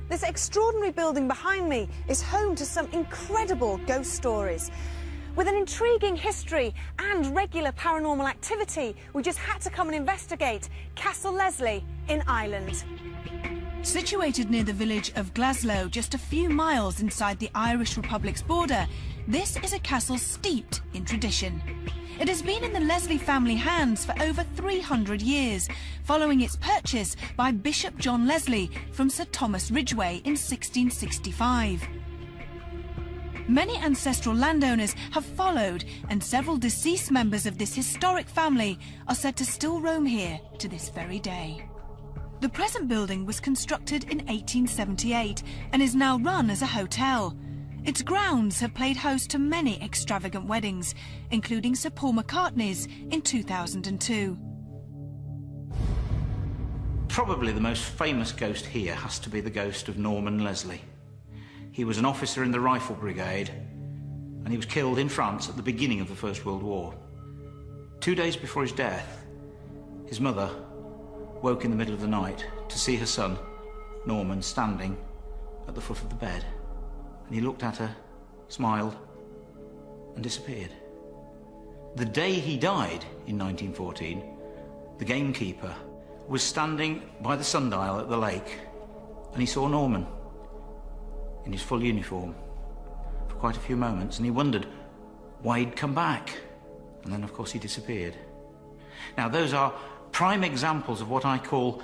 This extraordinary building behind me is home to some incredible ghost stories. With an intriguing history and regular paranormal activity, we just had to come and investigate Castle Leslie in Ireland. Situated near the village of Glasgow, just a few miles inside the Irish Republic's border, this is a castle steeped in tradition. It has been in the Leslie family hands for over 300 years, following its purchase by Bishop John Leslie from Sir Thomas Ridgway in 1665. Many ancestral landowners have followed, and several deceased members of this historic family are said to still roam here to this very day. The present building was constructed in 1878 and is now run as a hotel. Its grounds have played host to many extravagant weddings, including Sir Paul McCartney's in 2002. Probably the most famous ghost here has to be the ghost of Norman Leslie. He was an officer in the Rifle Brigade, and he was killed in France at the beginning of the First World War. 2 days before his death, his mother woke in the middle of the night to see her son, Norman, standing at the foot of the bed. And he looked at her, smiled, and disappeared. The day he died in 1914, the gamekeeper was standing by the sundial at the lake, and he saw Norman in his full uniform for quite a few moments, and he wondered why he'd come back. And then, of course, he disappeared. Now, those are prime examples of what I call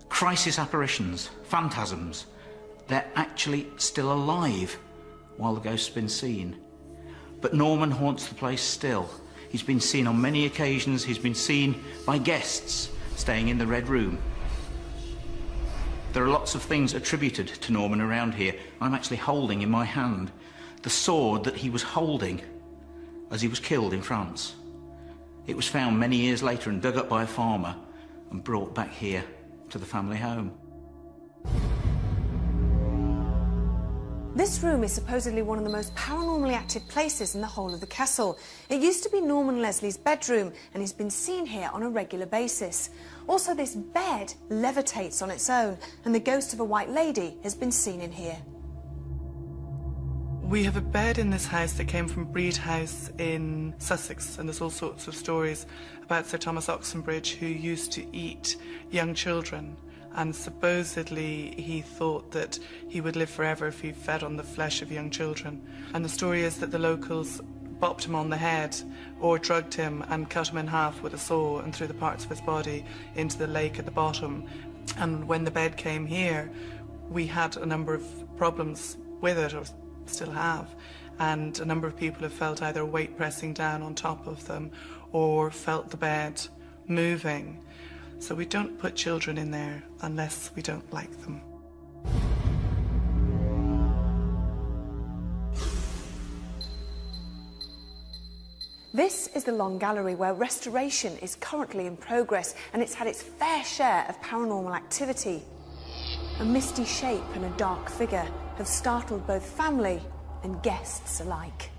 crisis apparitions, phantasms. They're actually still alive while the ghost's been seen. But Norman haunts the place still. He's been seen on many occasions. He's been seen by guests staying in the Red Room. There are lots of things attributed to Norman around here. I'm actually holding in my hand the sword that he was holding as he was killed in France. It was found many years later and dug up by a farmer and brought back here to the family home. This room is supposedly one of the most paranormally active places in the whole of the castle. It used to be Norman Leslie's bedroom, and he's been seen here on a regular basis. Also, this bed levitates on its own, and the ghost of a white lady has been seen in here. We have a bed in this house that came from Breed House in Sussex, and there's all sorts of stories about Sir Thomas Oxenbridge, who used to eat young children. And supposedly he thought that he would live forever if he fed on the flesh of young children. And the story is that the locals bopped him on the head or drugged him and cut him in half with a saw and threw the parts of his body into the lake at the bottom. And when the bed came here, we had a number of problems with it, or still have. And a number of people have felt either weight pressing down on top of them or felt the bed moving. So we don't put children in there unless we don't like them. This is the Long Gallery, where restoration is currently in progress, and it's had its fair share of paranormal activity. A misty shape and a dark figure have startled both family and guests alike.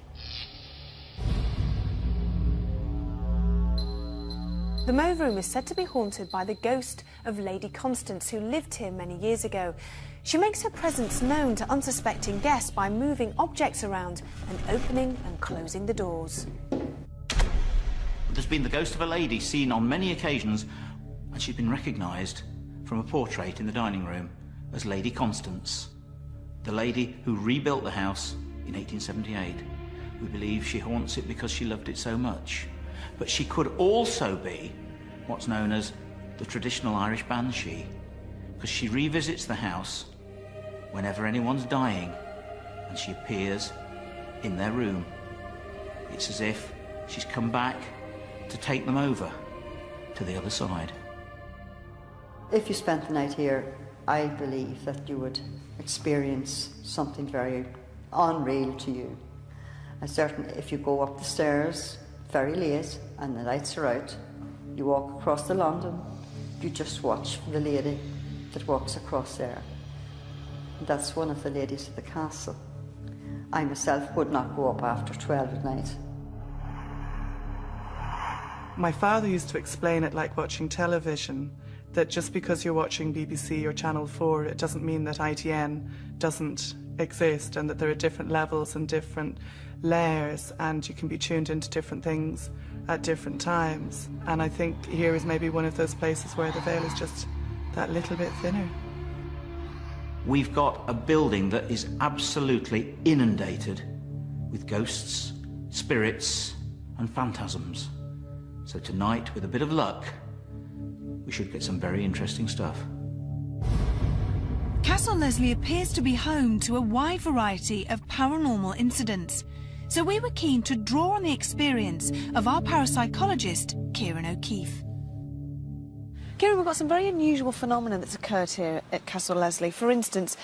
The Mauve Room is said to be haunted by the ghost of Lady Constance, who lived here many years ago. She makes her presence known to unsuspecting guests by moving objects around and opening and closing the doors. There's been the ghost of a lady seen on many occasions, and she's been recognised from a portrait in the dining room as Lady Constance, the lady who rebuilt the house in 1878. We believe she haunts it because she loved it so much. But she could also be what's known as the traditional Irish banshee, because she revisits the house whenever anyone's dying, and she appears in their room. It's as if she's come back to take them over to the other side. If you spent the night here, I believe that you would experience something very unreal to you. And certainly if you go up the stairs very late and the lights are out, you walk across the London, you just watch the lady that walks across there. That's one of the ladies of the castle. I myself would not go up after 12 at night. My father used to explain it like watching television, that just because you're watching BBC or Channel 4, it doesn't mean that ITN doesn't exist, and that there are different levels and different layers, and you can be tuned into different things at different times. And I think here is maybe one of those places where the veil is just that little bit thinner. We've got a building that is absolutely inundated with ghosts, spirits, and phantasms. So tonight, with a bit of luck, we should get some very interesting stuff. Castle Leslie appears to be home to a wide variety of paranormal incidents, so we were keen to draw on the experience of our parapsychologist, Kieran O'Keefe. Kieran, we've got some very unusual phenomena that's occurred here at Castle Leslie. For instance,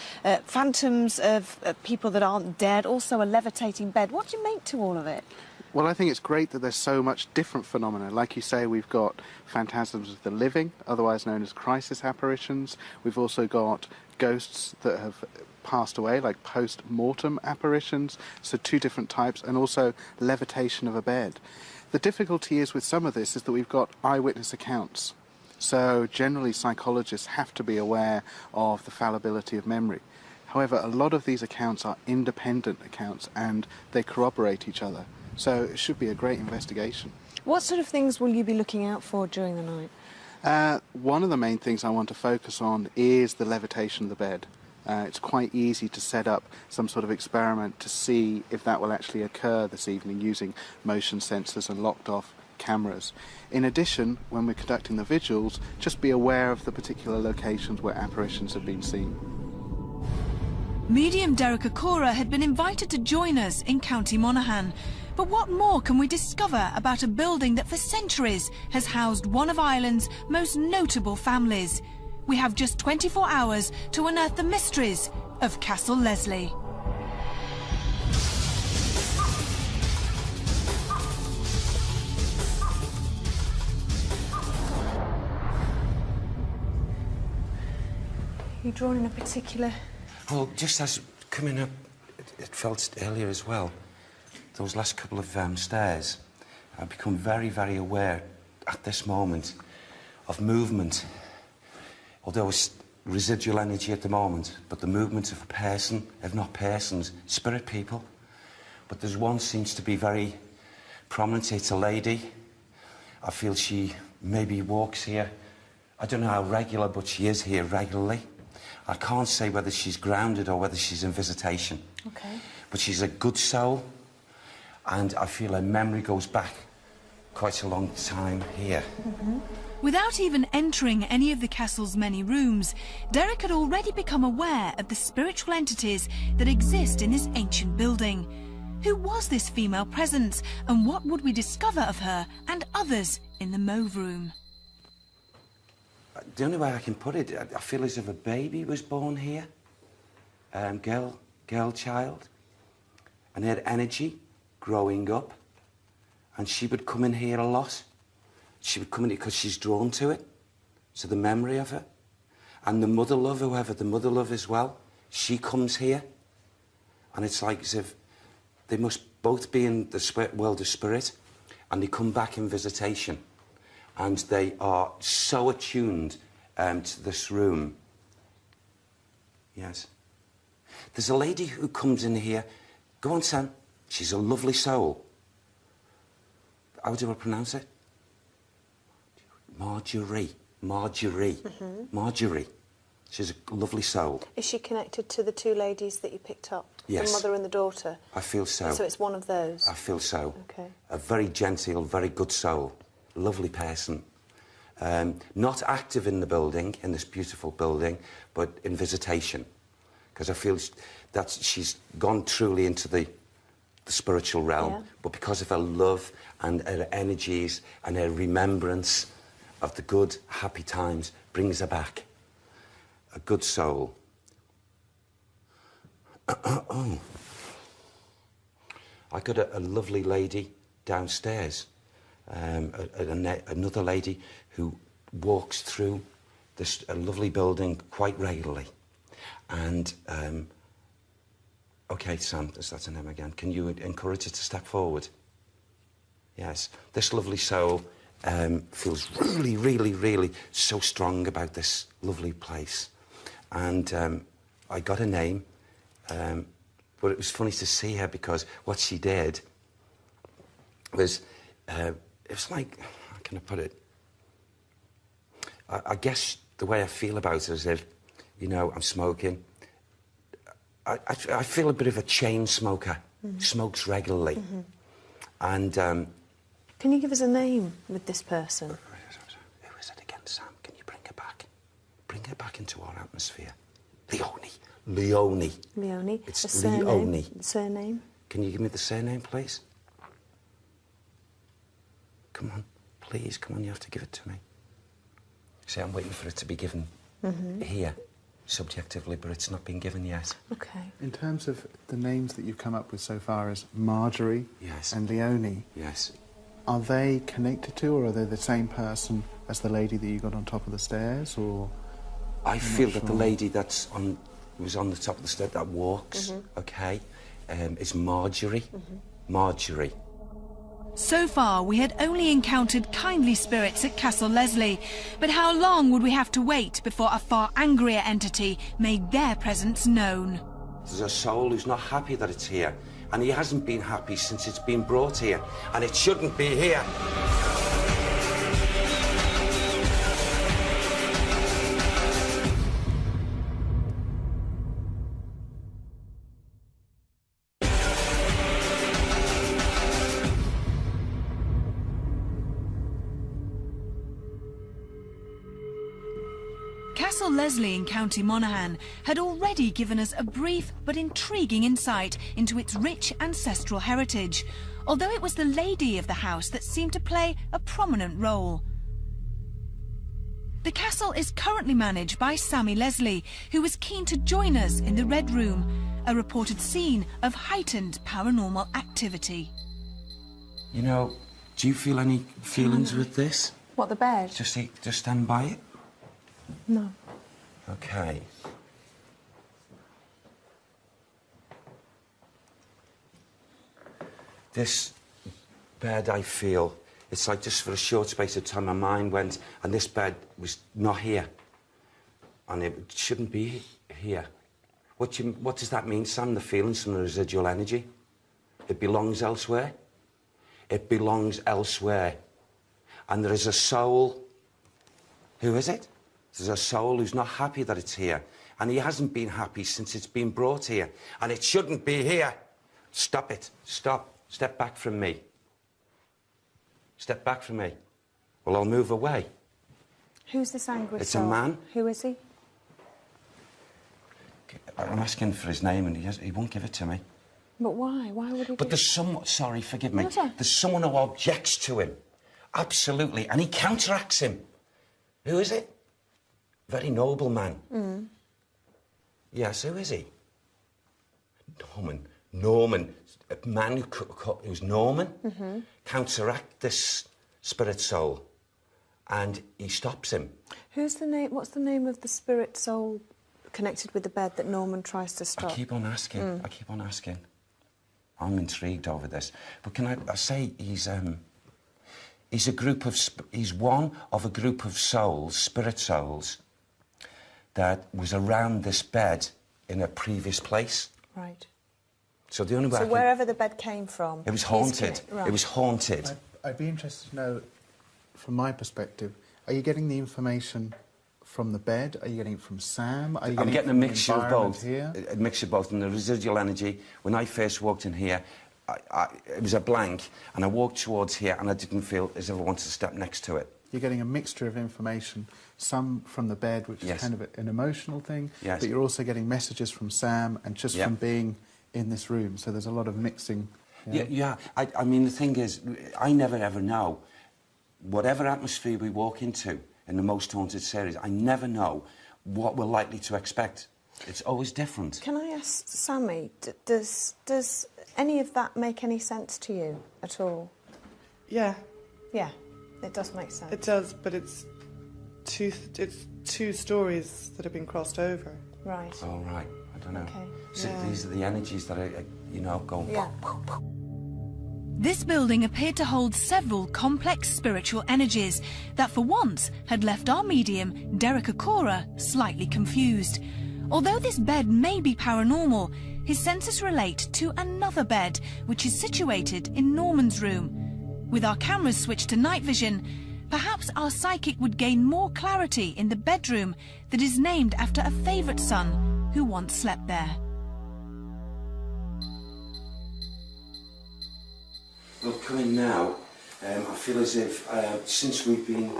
phantoms of people that aren't dead, also a levitating bed. What do you make to all of it? Well, I think it's great that there's so much different phenomena. Like you say, we've got phantasms of the living, otherwise known as crisis apparitions. We've also got ghosts that have passed away, like post-mortem apparitions, so two different types, and also levitation of a bed. The difficulty is with some of this is that we've got eyewitness accounts. So generally psychologists have to be aware of the fallibility of memory. However, a lot of these accounts are independent accounts and they corroborate each other. So it should be a great investigation. What sort of things will you be looking out for during the night? One of the main things I want to focus on is the levitation of the bed. It's quite easy to set up some sort of experiment to see if that will actually occur this evening using motion sensors and locked off cameras. In addition, when we're conducting the vigils, just be aware of the particular locations where apparitions have been seen. Medium Derek Okora had been invited to join us in County Monaghan. But what more can we discover about a building that for centuries has housed one of Ireland's most notable families? We have just 24 hours to unearth the mysteries of Castle Leslie. Are you drawn in a particular... Well, just as coming up, it felt earlier as well, those last couple of stairs, I've become very, very aware at this moment of movement. Although it's residual energy at the moment, but the movement of a person, if not persons, spirit people. But there's one seems to be very prominent. It's a lady. I feel she maybe walks here. I don't know how regular, but she is here regularly. I can't say whether she's grounded or whether she's in visitation. Okay. But she's a good soul, and I feel her memory goes back quite a long time here. Mm-hmm. Without even entering any of the castle's many rooms, Derek had already become aware of the spiritual entities that exist in this ancient building. Who was this female presence, and what would we discover of her and others in the mauve room? The only way I can put it, I feel as if a baby was born here. Girl child. And had energy growing up. And she would come in here a lot. She would come in here because she's drawn to it. So the memory of her. And the mother love, whoever the mother love as well, she comes here. And it's like as if they must both be in the world of spirit. And they come back in visitation. And they are so attuned to this room. Yes. There's a lady who comes in here. Go on, Sam. She's a lovely soul. How do I pronounce it? Marjorie. Mm-hmm. Marjorie. She's a lovely soul. Is she connected to the two ladies that you picked up? Yes. The mother and the daughter? I feel so. So it's one of those? I feel so. Okay. A very genteel, very good soul. Lovely person. Not active in the building, in this beautiful building, but in visitation. Because I feel that she's gone truly into the spiritual realm. Yeah. But because of her love and her energies and her remembrance of the good, happy times, brings her back. A good soul. Oh. I got a lovely lady downstairs. Another lady who walks through this lovely building quite regularly. And, OK, Sam, that's her name again. Can you encourage her to step forward? Yes. This lovely soul feels really, really, really so strong about this lovely place. And I got a name, but it was funny to see her because what she did was, it was like, how can I put it? I guess the way I feel about it is if, you know, I'm smoking. I feel a bit of a chain smoker, smokes regularly. And... Can you give us a name with this person? Who is it again, Sam? Can you bring her back? Bring her back into our atmosphere. Leonie. Leonie. It's a surname. Leonie. Surname? Can you give me the surname, please? Come on, please, come on, you have to give it to me. See, I'm waiting for it to be given here, subjectively, but it's not been given yet. Okay. In terms of the names that you've come up with so far as Marjorie and Leonie, are they connected to, or are they the same person as the lady that you got on top of the stairs, or...? I feel that the lady who's on the top of the stairs, that walks, is Marjorie. Marjorie. So far, we had only encountered kindly spirits at Castle Leslie, but how long would we have to wait before a far angrier entity made their presence known? There's a soul who's not happy that it's here, and he hasn't been happy since it's been brought here, and it shouldn't be here. Castle Leslie in County Monaghan had already given us a brief but intriguing insight into its rich ancestral heritage, although it was the lady of the house that seemed to play a prominent role. The castle is currently managed by Sammy Leslie, who was keen to join us in the Red Room, a reported scene of heightened paranormal activity. You know, do you feel any feelings with this? What, the bed? Just stand by it. No. Okay. This bed, I feel, it's like just for a short space of time my mind went, and this bed was not here. And it shouldn't be here. What does that mean, Sam? The feelings from the residual energy? It belongs elsewhere. It belongs elsewhere. And there is a soul. Who is it? There's a soul who's not happy that it's here. And he hasn't been happy since it's been brought here. And it shouldn't be here. Stop it. Stop. Step back from me. Step back from me. Well, I'll move away. Who's this angry It's soul? a man. Who is he? I'm asking for his name and he won't give it to me. But why? Why would he But do there's someone... Sorry, forgive me. No, sir. There's someone who objects to him. Absolutely. And he counteracts him. Who is it? Very noble man. Yes, who is he? Norman. A man who's Norman. Counteract this spirit soul. And he stops him. Who's the name? What's the name of the spirit soul connected with the bed that Norman tries to stop? I keep on asking. I keep on asking. I'm intrigued over this. But can I say he's a group of... He's one of a group of souls, spirit souls, that was around this bed in a previous place. Right. So the only way So wherever the bed came from... It was haunted. Right. It was haunted. I'd be interested to know, from my perspective, are you getting the information from the bed? Are you getting it from Sam? Are you I'm getting a mixture of both. Here? A mixture of both. And the residual energy, when I first walked in here, it was a blank, and I walked towards here, and I didn't feel as if I wanted to step next to it. You're getting a mixture of information, some from the bed, which is kind of an emotional thing, but you're also getting messages from Sam and just from being in this room. So there's a lot of mixing. Yeah. I mean, the thing is, I never ever know. Whatever atmosphere we walk into in the Most Haunted series, I never know what we're likely to expect. It's always different. Can I ask Sammy, does any of that make any sense to you at all? Yeah. Yeah, it does make sense. It does, but it's two stories that have been crossed over. Right. Oh, right. I don't know. Okay. So these are the energies that are, you know, going... Yeah. This building appeared to hold several complex spiritual energies that for once had left our medium, Derek Okora, slightly confused. Although this bed may be paranormal, his senses relate to another bed, which is situated in Norman's room. With our cameras switched to night vision, perhaps our psychic would gain more clarity in the bedroom that is named after a favourite son who once slept there. Well, coming now, I feel as if since we've been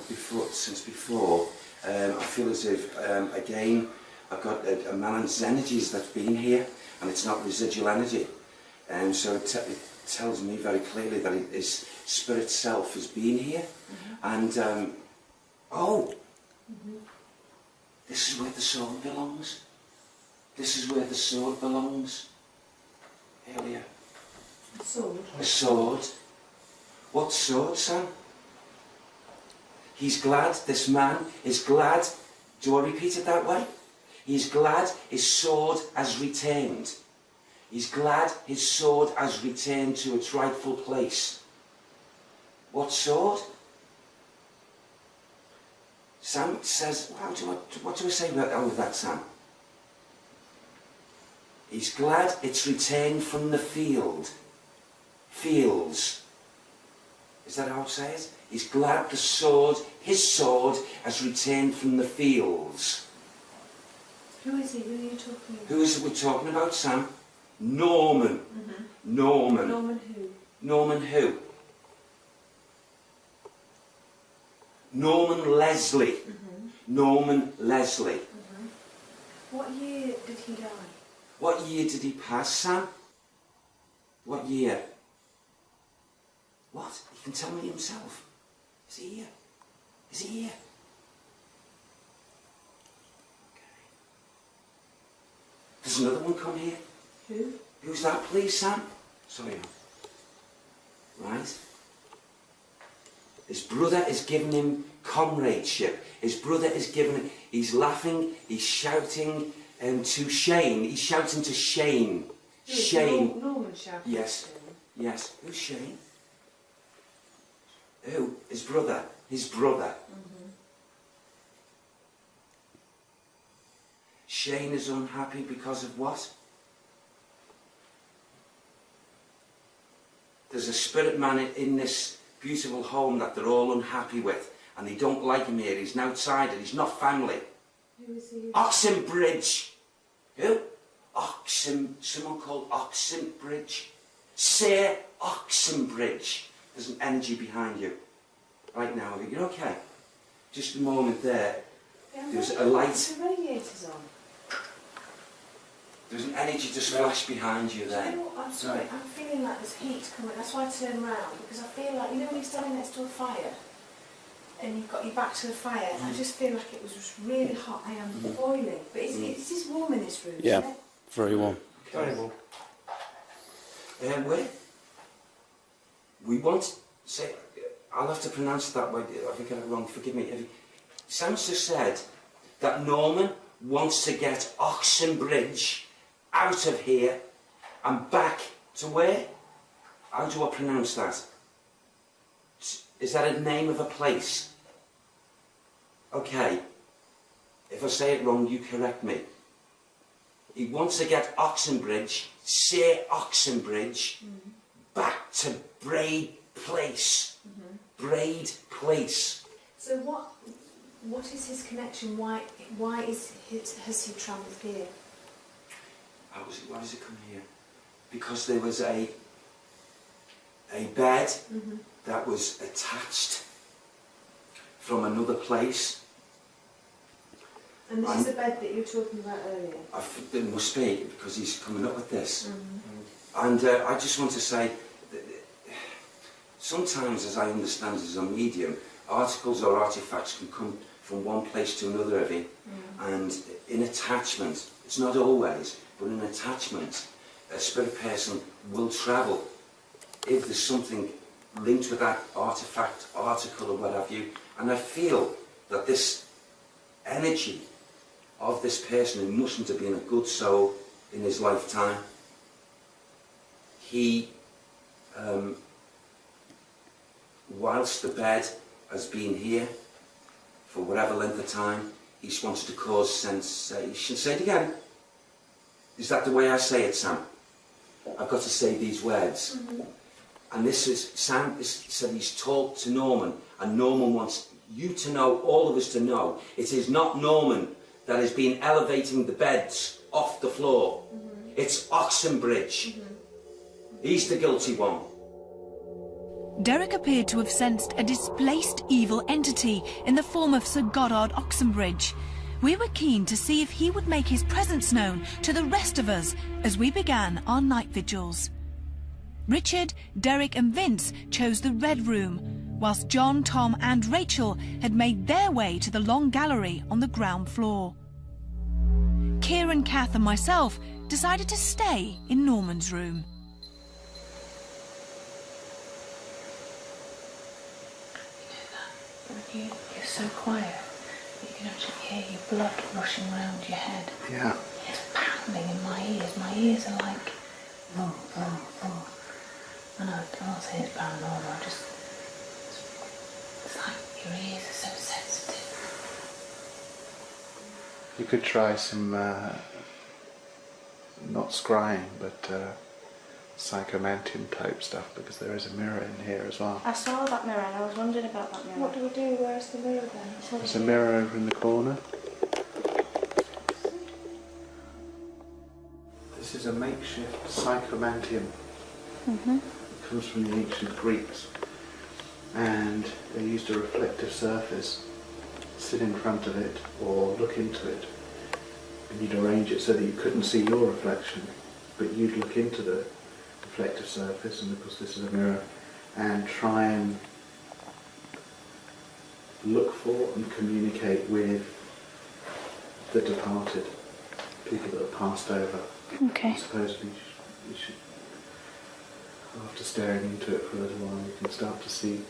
before, I feel as if again I've got a man's energies that's been here, and it's not residual energy, and so it tells me very clearly that his spirit self has been here, and this is where the sword belongs. This is where the sword belongs. Earlier. A sword? A sword. What sword, Sam? He's glad, this man is glad. Do I repeat it that way? He's glad his sword has returned. He's glad his sword has returned to its rightful place. What sword? Sam says, what do I say with that, Sam? He's glad it's returned from the field. Fields. Is that how it says? He's glad the sword, his sword, has returned from the fields. Who is he? Who are you talking about? Who is it we're talking about, Sam? Norman. Norman. Norman who? Norman who? Norman Leslie. Norman Leslie. What year did he die? What year did he pass, Sam? What year? What? He can tell me himself. Is he here? Is he here? Okay. There's another one come here. Who? Who's that, please, Sam? Sorry. Right. His brother is giving him comradeship. His brother is giving him... He's laughing, he's shouting to Shane. He's shouting to Shane. Shane. Norman shouting. Yes. Yes. Who's Shane? Who? His brother. His brother. Shane is unhappy because of what? There's a spirit man in this beautiful home that they're all unhappy with, and they don't like him here. He's an outsider. He's not family. Who is he? Oxenbridge. Who? Someone called Oxenbridge. Sir Oxenbridge. There's an energy behind you. Right now, you're okay. Just a moment there. There's a light. The radiator's on. There's an energy just flash behind you there. Do you know what? I'm sorry. I'm feeling like there's heat coming. That's why I turned round, because I feel like, you know when you're standing next to a fire and you've got your back to the fire, I just feel like it was just really hot. I am boiling. But is this warm in this room? Yeah, isn't it? very warm. Very warm. Where? We want... Say, I'll have to pronounce it that way. If I get it wrong, forgive me. Sam's just said that Norman wants to get Oxenbridge out of here and back to where? How do I pronounce that? Is that a name of a place? Okay. If I say it wrong, you correct me. He wants to get Oxenbridge, Sir Oxenbridge, back to Braid Place. Braid Place. So what is his connection? Why has he travelled here? Why does it come here? Because there was a bed that was attached from another place. And this is the bed that you were talking about earlier? It must be, because he's coming up with this. And I just want to say, that sometimes, as I understand as a medium, articles or artefacts can come from one place to another of it, and in attachment, it's not always, but in attachment, a spirit person will travel if there's something linked with that artifact, article or what have you. And I feel that this energy of this person who mustn't have been a good soul in his lifetime, he whilst the bed has been here for whatever length of time, he just wanted to cause sensation. Say it again. Is that the way I say it, Sam? I've got to say these words. And this is, Sam said he's talked to Norman, and Norman wants you to know, all of us to know, it is not Norman that has been elevating the beds off the floor. It's Oxenbridge. He's the guilty one. Derek appeared to have sensed a displaced evil entity in the form of Sir Goddard Oxenbridge. We were keen to see if he would make his presence known to the rest of us as we began our night vigils. Richard, Derek and Vince chose the Red Room, whilst John, Tom and Rachel had made their way to the long gallery on the ground floor. Kieran, Kath and myself decided to stay in Norman's room. You're so quiet, you can actually hear your blood rushing around your head. Yeah. It's pounding in my ears. My ears are like, boom, boom, boom. I know, I'm not saying it's paranormal, it's like your ears are so sensitive. You could try some, not scrying, but psychomantium type stuff, because there is a mirror in here as well. I saw that mirror and I was wondering about that mirror. What do we do? Where's the mirror then? There's a mirror over in the corner. This is a makeshift psychomantium. It comes from the ancient Greeks, and they used a reflective surface, sit in front of it or look into it, and you'd arrange it so that you couldn't see your reflection, but you'd look into the reflective surface, and of course this is a mirror, and try and look for and communicate with the departed, people that have passed over. Okay. Supposedly you should, after staring into it for a little while, you can start to see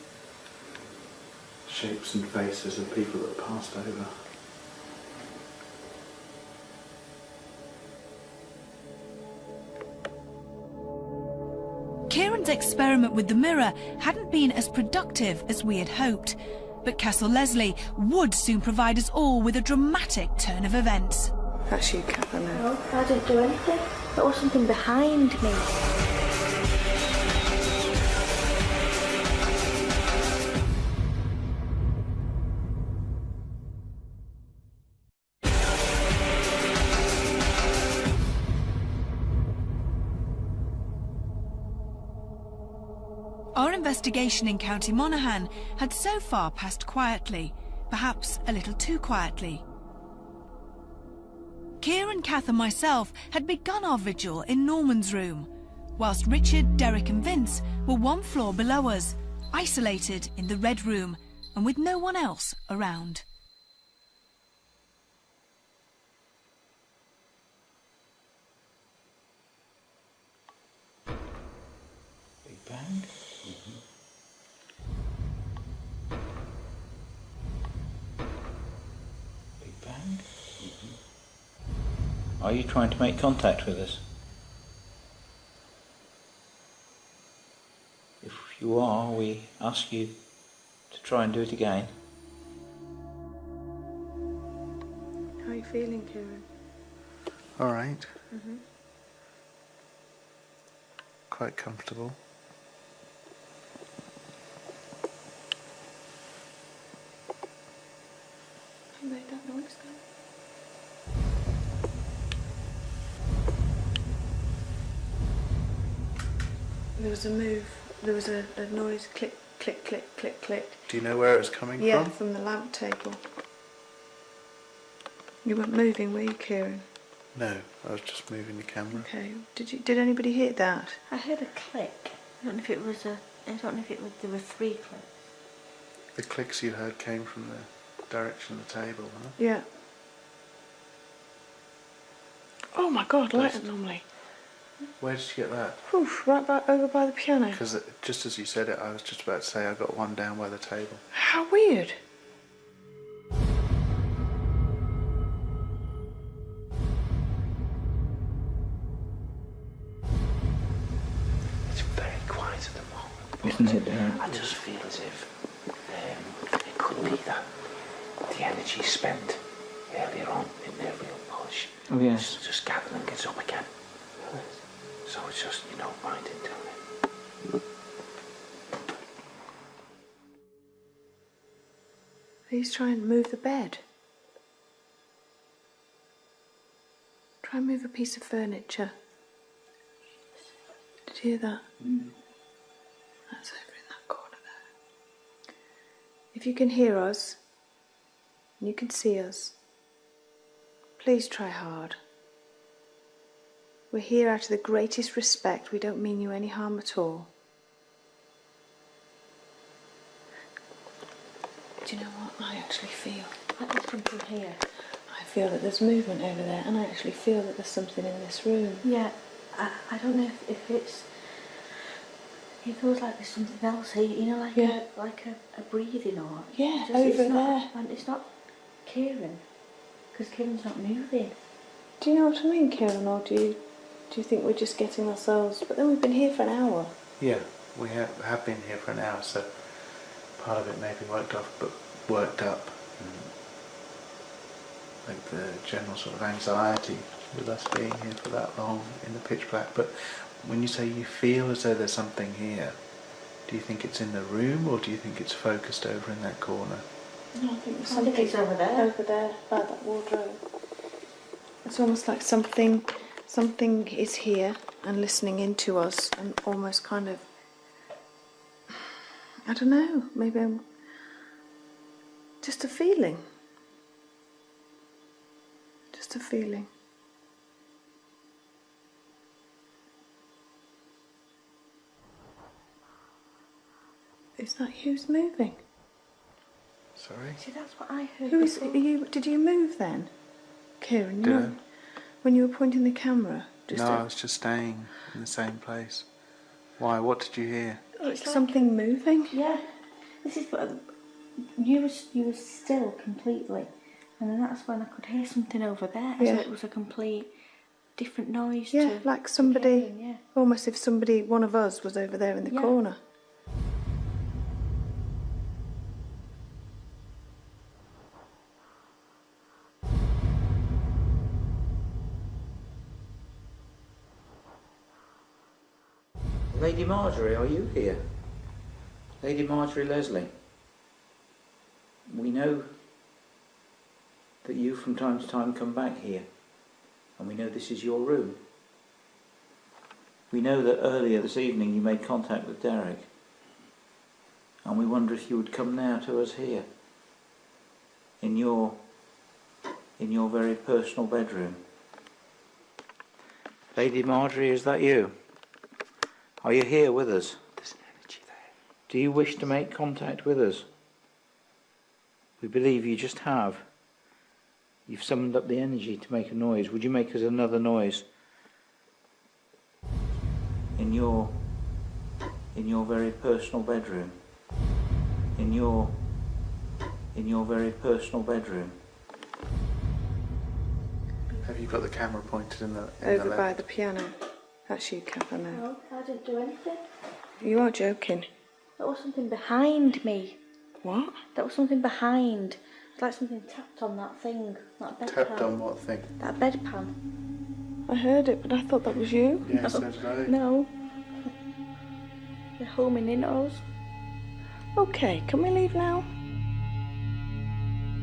shapes and faces of people that have passed over. Kieran's experiment with the mirror hadn't been as productive as we had hoped, but Castle Leslie would soon provide us all with a dramatic turn of events. That's you, Kath, I know. No, I didn't do anything. There was something behind me. Our investigation in County Monaghan had so far passed quietly, perhaps a little too quietly. Kieran, Kath and myself had begun our vigil in Norman's room, whilst Richard, Derek and Vince were one floor below us, isolated in the Red Room and with no one else around. Big bang. Big bang. Are you trying to make contact with us? If you are, we ask you to try and do it again. How are you feeling, Kieran? All right. Quite comfortable. Who made that noise then? There was a move, there was a noise, click, click, click, click, click. Do you know where it was coming Yeah, from? from the lamp table. You weren't moving, were you, Kieran? No, I was just moving the camera. Okay. Did anybody hear that? I heard a click. I don't know if it was there were 3 clicks. The clicks you heard came from the direction of the table, huh? Yeah. Oh my God, light Just- anomaly. Where did you get that? Oof, right over by the piano. Because just as you said it, I was just about to say I got one down by the table. How weird. It's very quiet at the Isn't it, Darren? I just feel as if it could be that the energy spent earlier on in their real push. Oh, yes. Just gathering gets up again. So it's just, minding doing it. Please try and move the bed. Try and move a piece of furniture. Did you hear that? That's over in that corner there. If you can hear us, and you can see us, please try hard. We're here out of the greatest respect. We don't mean you any harm at all. Do you know what I actually feel? Let me come through here. I feel that there's movement over there, and I actually feel that there's something in this room. Yeah, I don't know if it's... It feels like there's something else here, like a breathing or... Yeah, just, over it's not, there. And it's not Kieran, because Kieran's not moving. Do you know what I mean, Kieran, or do you think we're just getting ourselves... But then we've been here for an hour. Yeah, we have been here for an hour, so part of it may be worked up. Like the general sort of anxiety with us being here for that long in the pitch black. But when you say you feel as though there's something here, do you think it's in the room or do you think it's focused over in that corner? No, I think there's something over there. Over there, by that wardrobe. It's almost like something is here and listening into us and almost kind of... I don't know, maybe I'm... Just a feeling. Just a feeling. Is that who's moving? Sorry? See, that's what I heard. Who is you? Did you move then, Kieran? Did I? When you were pointing the camera. I was just staying in the same place. Why? What did you hear? It's like something moving. Yeah, this is what you were still completely, and then that's when I could hear something over there. Yeah. So it was a complete different noise. Yeah, to like somebody. Kieran, yeah. Almost if somebody, one of us, was over there in the corner. Lady Marjorie, are you here? Lady Marjorie Leslie. We know that you from time to time come back here, and we know this is your room. We know that earlier this evening you made contact with Derek, and we wonder if you would come now to us here, in your very personal bedroom. Lady Marjorie, is that you? Are you here with us? There's an energy there. Do you wish to make contact with us? We believe you just have. You've summoned up the energy to make a noise. Would you make us another noise? In your very personal bedroom. In your very personal bedroom. Have you got the camera pointed in the Over left? by the piano. That's you, Kath, I know. No, I didn't do anything. You are joking. There was something behind me. What? There was something behind. It's like something tapped on that thing, that bedpan. Tapped on what thing? That bedpan. I heard it, but I thought that was you. Yeah, so did I. No. They're homing in us. Okay, can we leave now?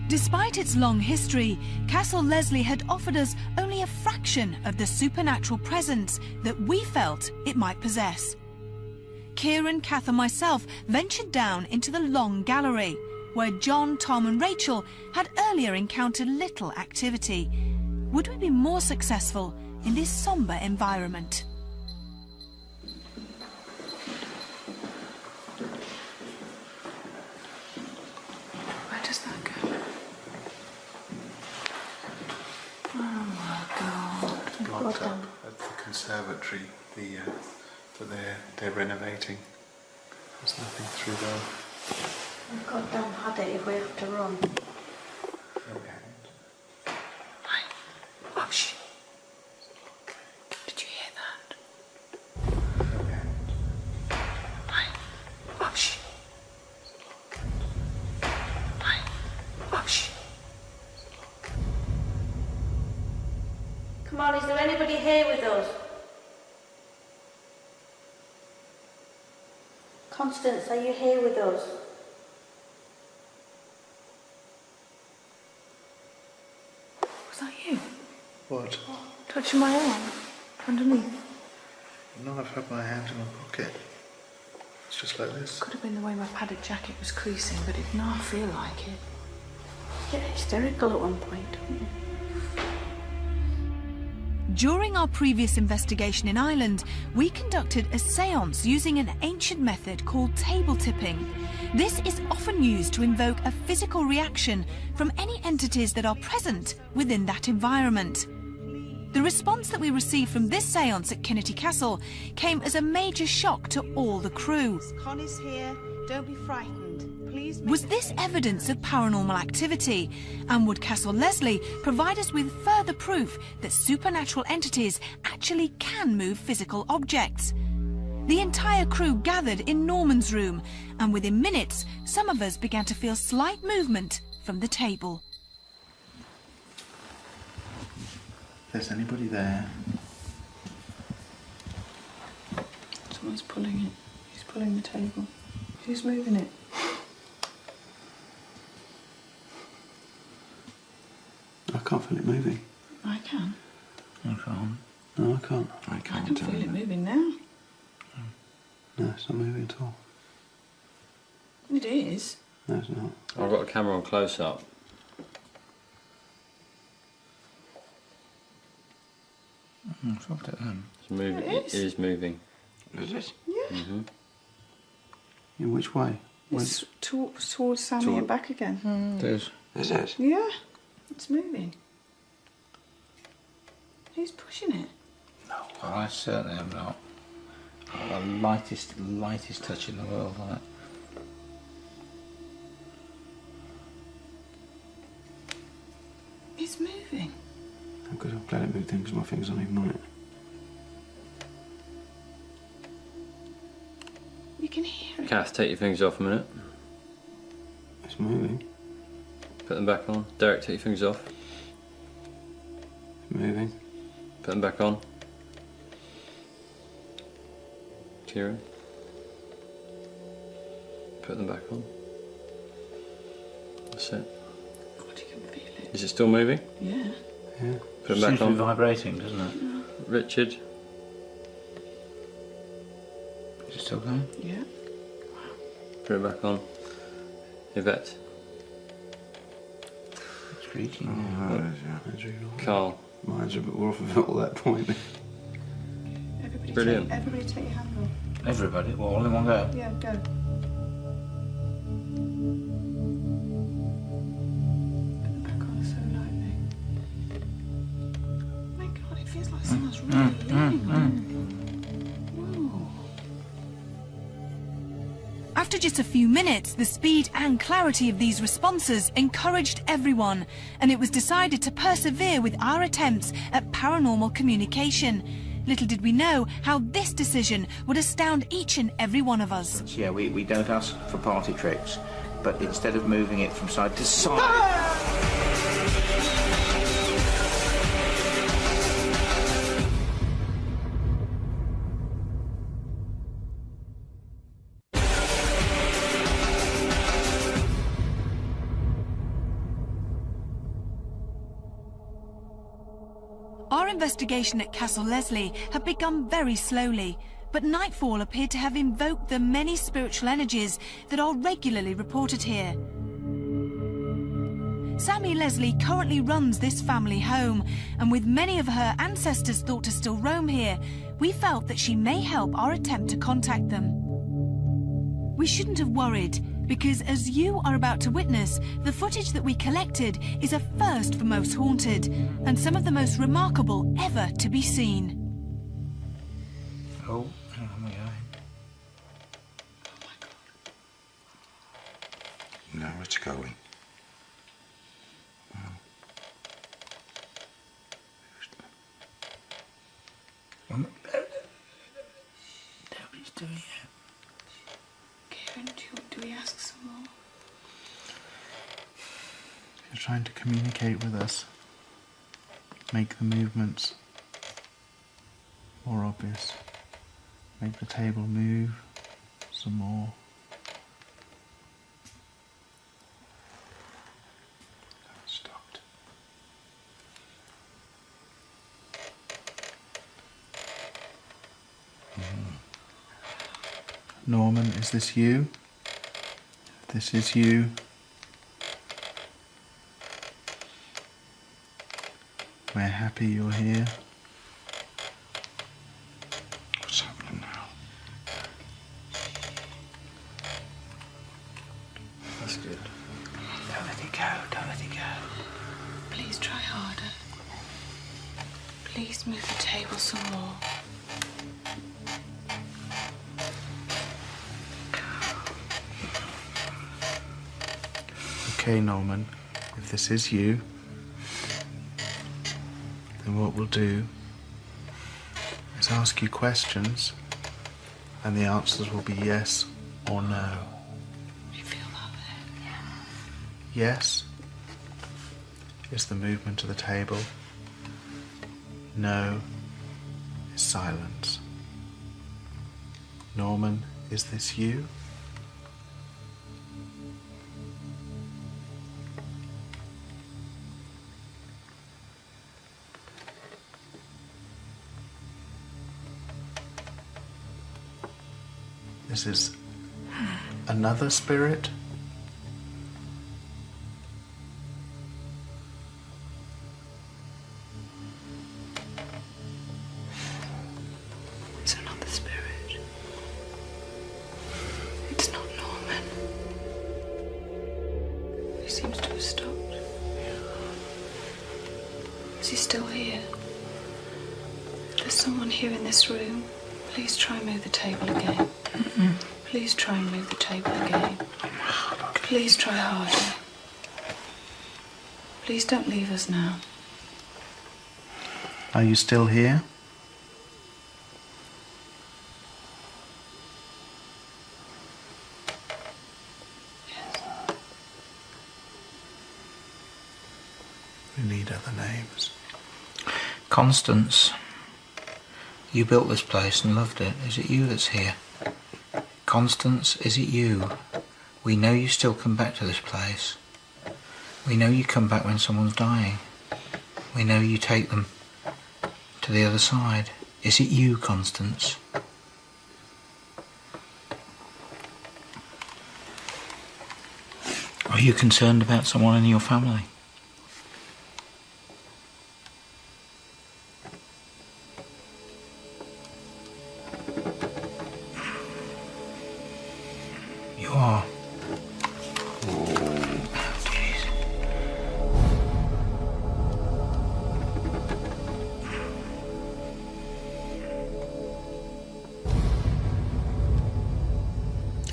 Despite its long history, Castle Leslie had offered us only a fraction of the supernatural presence that we felt it might possess. Kieran, Kath and myself ventured down into the long gallery, where John, Tom and Rachel had earlier encountered little activity. Would we be more successful in this sombre environment? Where does that go? Oh my God. Blocked up at the conservatory, that they're renovating. There's nothing through there. We've got damn had it if we have to run. Right. Oh, shh. Did you hear that? Right. Come on, is there anybody here with us? Constance, are you here with us? Was that you? What? Touching my arm? Underneath? No, I've had my hand in my pocket. It's just like this. Could have been the way my padded jacket was creasing, but it did not feel like it. You get hysterical at one point, don't you? During our previous investigation in Ireland, we conducted a séance using an ancient method called table tipping. This is often used to invoke a physical reaction from any entities that are present within that environment. The response that we received from this séance at Kinnity Castle came as a major shock to all the crew. Connie's here, don't be frightened. Please. Was this evidence of paranormal activity? And would Castle Leslie provide us with further proof that supernatural entities actually can move physical objects? The entire crew gathered in Norman's room, and within minutes, some of us began to feel slight movement from the table. If there's anybody there. Someone's pulling it. He's pulling the table. Who's moving it? I can't feel it moving. I can. I can't. No, I can't. I can feel it moving now. No, it's not moving at all. It is. No, it's not. I've got a camera on close up. It's looked at them. It's moving. It is moving. Is it? Yeah. In which way? It's towards Sammy and back again. It is. Is it? Yeah. It's moving. Who's pushing it? No, well, I certainly am not. The lightest touch in the world on it. It's moving. I'm good. I'm glad it moved then because my fingers aren't even on it. You can hear it. Kath, take your fingers off a minute. It's moving. Put them back on. Derek, take your fingers off. It's moving. Put them back on. Kieran. Put them back on. That's it. God, you can feel it. Is it still moving? Yeah. Yeah. Put them back Seems to be on. vibrating, doesn't it? Richard. Is it still going? Yeah. Put it back on. Yvette. It's creaking. Carl. Mine's a bit rough at all that point. Brilliant. Everybody take your hand off. Everybody? Well, all in one go? Yeah, go. Put them back on so lightly. My God, it feels like someone's really leaning on it. Whoa. After just a few minutes, the speed and clarity of these responses encouraged everyone, and it was decided to persevere with our attempts at paranormal communication. Little did we know how this decision would astound each and every one of us. Yeah, we don't ask for party tricks, but instead of moving it from side to side... Our investigation at Castle Leslie had begun very slowly, but nightfall appeared to have invoked the many spiritual energies that are regularly reported here. Sammy Leslie currently runs this family home, and with many of her ancestors thought to still roam here, we felt that she may help our attempt to contact them. We shouldn't have worried, because as you are about to witness, the footage that we collected is a first for Most Haunted, and some of the most remarkable ever to be seen. Oh, hang on, we're going. No, it's going. Nobody's doing it. Kieran, do we ask some more? You're trying to communicate with us. Make the movements More obvious. Make the table move some more. Stopped. Norman, is this you? This is you. We're happy you're here. What's happening now? That's good. Don't let it go, don't let it go. Please try harder. Please move the table some more. Okay, Norman, if this is you, then what we'll do is ask you questions, and the answers will be yes or no. You feel that there? Yes is the movement of the table. No is silence. Norman, is this you? This is another spirit? It's another spirit. It's not Norman. He seems to have stopped. Is he still here? There's someone here in this room. Please try and move the table again. Please try and move the table again. Please try harder. Please don't leave us now. Are you still here? We need other names. Constance, you built this place and loved it. Is it you that's here? Constance, is it you? We know you still come back to this place. We know you come back when someone's dying. We know you take them to the other side. Is it you, Constance? Are you concerned about someone in your family? You are.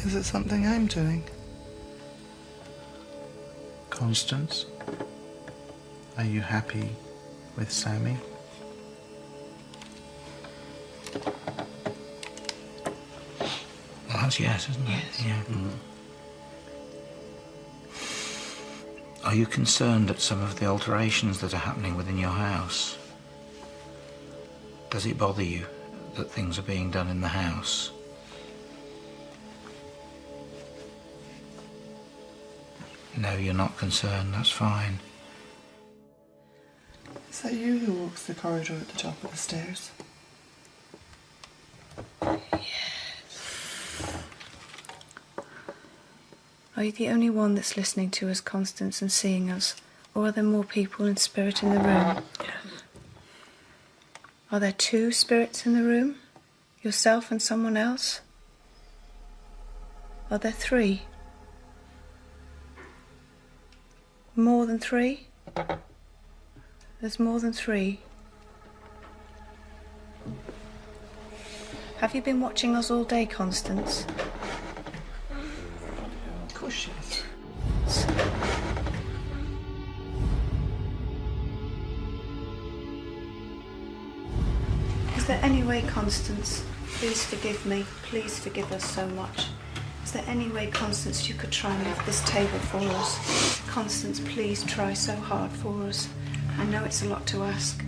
Is it something I'm doing? Constance, are you happy with Sammy? Well, that's yes, isn't it? Yes. Yeah. Are you concerned at some of the alterations that are happening within your house? Does it bother you that things are being done in the house? No, you're not concerned, that's fine. Is that you who walks the corridor at the top of the stairs? Are you the only one that's listening to us, Constance, and seeing us? Or are there more people in spirit in the room? Are there two spirits in the room? Yourself and someone else? Are there three? More than three? There's more than three. Have you been watching us all day, Constance? Of course she is. Is there any way, Constance, please forgive me, please forgive us so much. Is there any way, Constance, you could try and move this table for us? Constance, please try so hard for us. I know it's a lot to ask.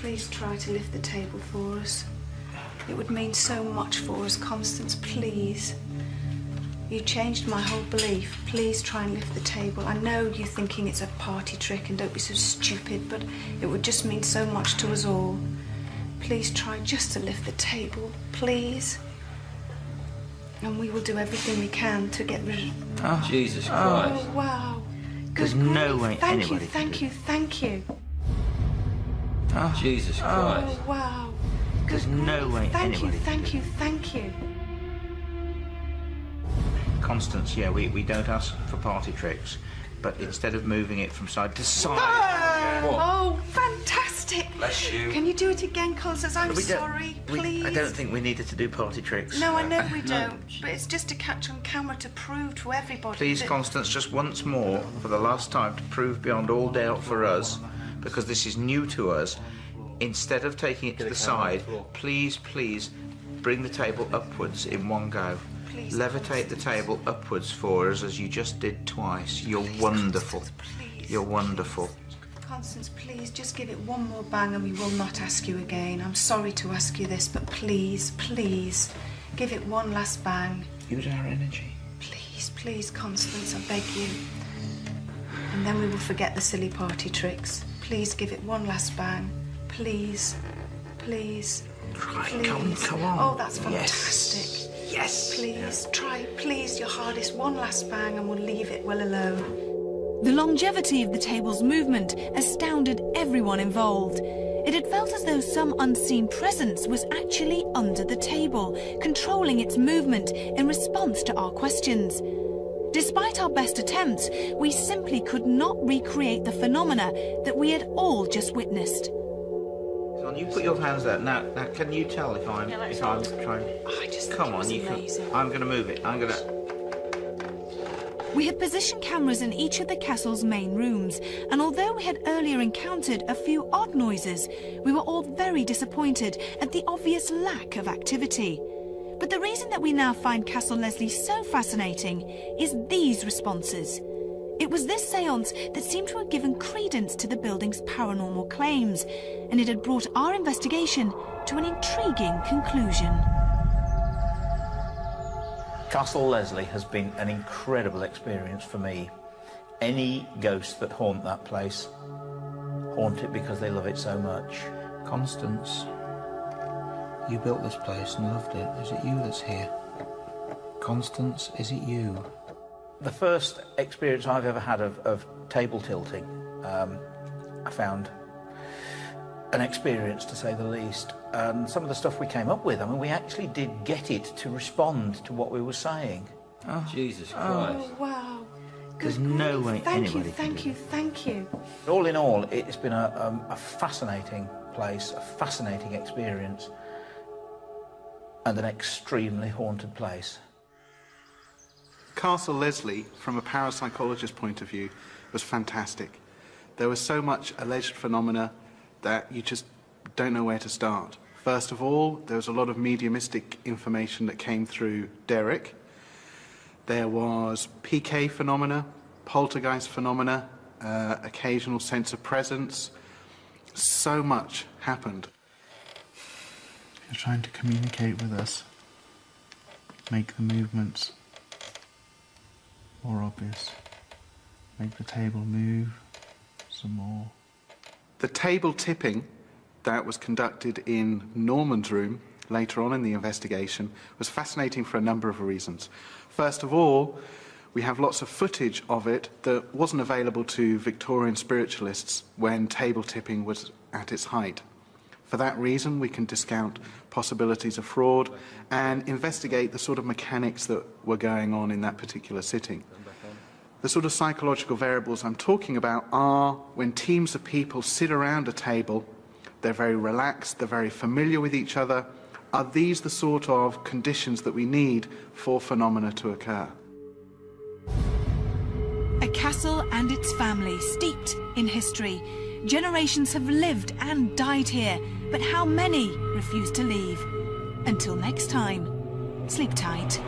Please try to lift the table for us. It would mean so much for us, Constance, please. You changed my whole belief. Please try and lift the table. I know you're thinking it's a party trick and don't be so stupid, but it would just mean so much to us all. Please try just to lift the table, please. And we will do everything we can to get rid of... Oh. Jesus Christ. Oh, wow. There's no way Thank you, anybody thank you, thank you. Oh. Jesus Christ. Oh, wow. There's no way Thank you, anybody thank you, thank you. Constance, yeah, we don't ask for party tricks, but instead of moving it from side to side... Oh, fantastic. Bless you. Can you do it again, Constance? I'm sorry, please. I don't think we needed to do party tricks. No, I know we don't, but it's just to catch on camera to prove to everybody. Please, that... Constance, just once more, for the last time, to prove beyond all doubt for us, because this is new to us, instead of taking it to the side, please, please, bring the table upwards in one go. Please, levitate the table upwards for us as you just did twice. You're wonderful. Please. You're wonderful. Constance, please, just give it one more bang and we will not ask you again. I'm sorry to ask you this, but please, please, give it one last bang. Use our energy. Please, please, Constance, I beg you. And then we will forget the silly party tricks. Please give it one last bang. Please, please, Right, please. come on. Oh, that's fantastic. Yes. Please, try, please, your hardest. One last bang and we'll leave it well alone. The longevity of the table's movement astounded everyone involved. It had felt as though some unseen presence was actually under the table, controlling its movement in response to our questions. Despite our best attempts, we simply could not recreate the phenomena that we had all just witnessed. You put your hands there. Now, can you tell if I'm trying? I just think Come it on, was you amazing. can. I'm going to move it. I'm going to. We had positioned cameras in each of the castle's main rooms, and although we had earlier encountered a few odd noises, we were all very disappointed at the obvious lack of activity. But the reason that we now find Castle Leslie so fascinating is these responses. It was this séance that seemed to have given credence to the building's paranormal claims, and it had brought our investigation to an intriguing conclusion. Castle Leslie has been an incredible experience for me. Any ghosts that haunt that place haunt it because they love it so much. Constance, you built this place and loved it. Is it you that's here? Constance, is it you? The first experience I've ever had of table tilting, I found an experience, to say the least. And some of the stuff we came up with, I mean, we actually did get it to respond to what we were saying. Oh. Jesus Christ. Oh, wow. There's no way anybody Thank you, thank you. All in all, it's been a fascinating place, a fascinating experience, and an extremely haunted place. Castle Leslie, from a parapsychologist's point of view, was fantastic. There was so much alleged phenomena that you just don't know where to start. First of all, there was a lot of mediumistic information that came through Derek. There was PK phenomena, poltergeist phenomena, occasional sense of presence. So much happened. You're trying to communicate with us, make the movements more obvious, make the table move some more. The table tipping that was conducted in Norman's room later on in the investigation was fascinating for a number of reasons. First of all, we have lots of footage of it that wasn't available to Victorian spiritualists when table tipping was at its height. For that reason, we can discount possibilities of fraud and investigate the sort of mechanics that were going on in that particular sitting. The sort of psychological variables I'm talking about are when teams of people sit around a table, they're very relaxed, they're very familiar with each other. Are these the sort of conditions that we need for phenomena to occur? A castle and its family steeped in history. Generations have lived and died here, but how many refuse to leave? Until next time, sleep tight.